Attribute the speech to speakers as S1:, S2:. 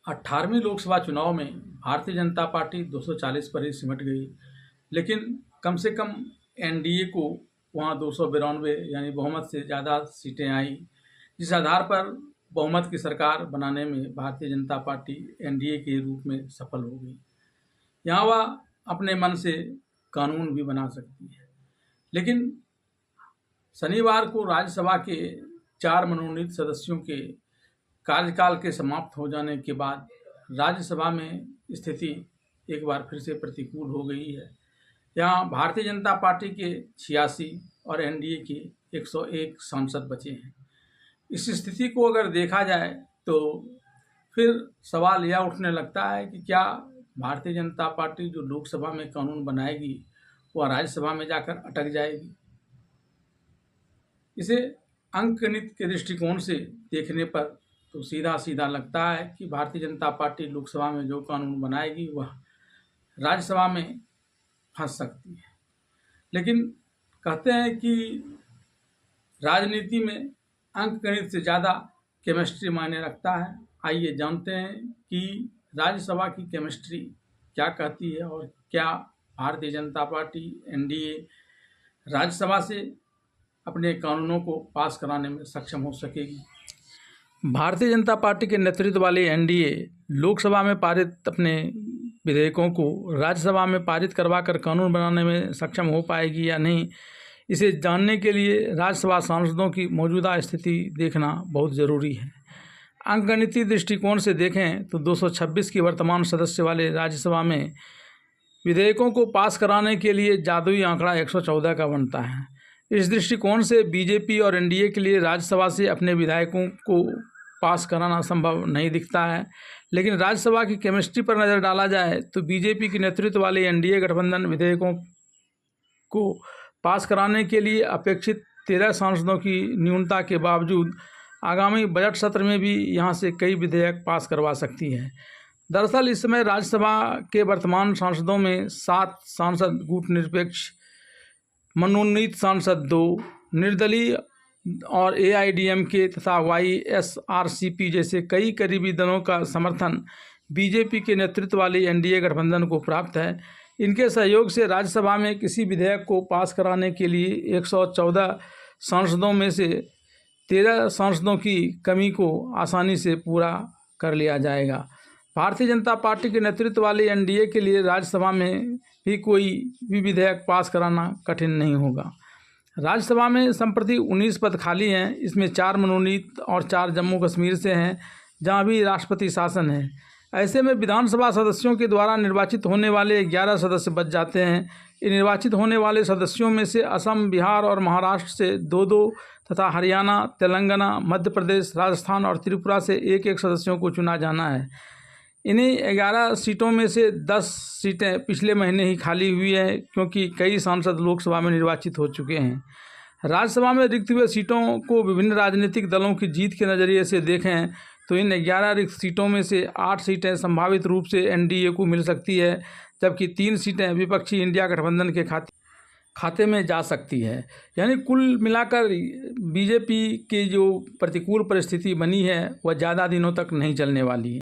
S1: 18वीं लोकसभा चुनाव में भारतीय जनता पार्टी 240 पर ही सिमट गई, लेकिन कम से कम एनडीए को वहाँ 292 यानी बहुमत से ज़्यादा सीटें आई, जिस आधार पर बहुमत की सरकार बनाने में भारतीय जनता पार्टी एनडीए के रूप में सफल हो गई। यहाँ वह अपने मन से कानून भी बना सकती है, लेकिन शनिवार को राज्यसभा के 4 मनोनीत सदस्यों के कार्यकाल के समाप्त हो जाने के बाद राज्यसभा में स्थिति एक बार फिर से प्रतिकूल हो गई है। यहाँ भारतीय जनता पार्टी के 86 और एनडीए के 101 सांसद बचे हैं। इस स्थिति को अगर देखा जाए तो फिर सवाल यह उठने लगता है कि क्या भारतीय जनता पार्टी जो लोकसभा में कानून बनाएगी वह राज्यसभा में जाकर अटक जाएगी। इसे अंकगणित के दृष्टिकोण से देखने पर तो सीधा सीधा लगता है कि भारतीय जनता पार्टी लोकसभा में जो कानून बनाएगी वह राज्यसभा में फंस सकती है। लेकिन कहते हैं कि राजनीति में अंकगणित से ज़्यादा केमिस्ट्री मायने रखता है। आइए जानते हैं कि राज्यसभा की केमिस्ट्री क्या कहती है और क्या भारतीय जनता पार्टी एनडीए राज्यसभा से अपने कानूनों को पास कराने में सक्षम हो सकेगी। भारतीय जनता पार्टी के नेतृत्व वाली एनडीए लोकसभा में पारित अपने विधेयकों को राज्यसभा में पारित करवाकर कानून बनाने में सक्षम हो पाएगी या नहीं, इसे जानने के लिए राज्यसभा सांसदों की मौजूदा स्थिति देखना बहुत ज़रूरी है। अंकगणितीय दृष्टिकोण से देखें तो 226 की वर्तमान सदस्य वाले राज्यसभा में विधेयकों को पास कराने के लिए जादुई आंकड़ा 114 का बनता है। इस दृष्टिकोण से बीजेपी और एनडीए के लिए राज्यसभा से अपने विधायकों को पास कराना संभव नहीं दिखता है। लेकिन राज्यसभा की केमिस्ट्री पर नज़र डाला जाए तो बीजेपी के नेतृत्व वाले एनडीए गठबंधन विधेयकों को पास कराने के लिए अपेक्षित 13 सांसदों की न्यूनता के बावजूद आगामी बजट सत्र में भी यहां से कई विधेयक पास करवा सकती है। दरअसल इस समय राज्यसभा के वर्तमान सांसदों में 7 सांसद गुटनिरपेक्ष, मनोनीत सांसद 2, निर्दलीय और एआईडीएमके तथा वाईएसआरसीपी जैसे कई करीबी दलों का समर्थन बीजेपी के नेतृत्व वाली एनडीए गठबंधन को प्राप्त है। इनके सहयोग से राज्यसभा में किसी विधेयक को पास कराने के लिए 114 सांसदों में से 13 सांसदों की कमी को आसानी से पूरा कर लिया जाएगा। भारतीय जनता पार्टी के नेतृत्व वाली एनडीए के लिए राज्यसभा में भी कोई भी विधेयक पास कराना कठिन नहीं होगा। राज्यसभा में संप्रति 19 पद खाली हैं। इसमें 4 मनोनीत और 4 जम्मू कश्मीर से हैं, जहां भी राष्ट्रपति शासन है। ऐसे में विधानसभा सदस्यों के द्वारा निर्वाचित होने वाले 11 सदस्य बच जाते हैं। इन निर्वाचित होने वाले सदस्यों में से असम, बिहार और महाराष्ट्र से 2-2 तथा हरियाणा, तेलंगाना, मध्य प्रदेश, राजस्थान और त्रिपुरा से 1-1 सदस्यों को चुना जाना है। इन्हीं 11 सीटों में से 10 सीटें पिछले महीने ही खाली हुई हैं, क्योंकि कई सांसद लोकसभा में निर्वाचित हो चुके हैं। राज्यसभा में रिक्त हुए सीटों को विभिन्न राजनीतिक दलों की जीत के नज़रिए से देखें तो इन 11 रिक्त सीटों में से 8 सीटें संभावित रूप से एनडीए को मिल सकती है, जबकि 3 सीटें विपक्षी इंडिया गठबंधन के खाते में जा सकती है। यानी कुल मिलाकर बीजेपी की जो प्रतिकूल परिस्थिति बनी है वह ज़्यादा दिनों तक नहीं चलने वाली है।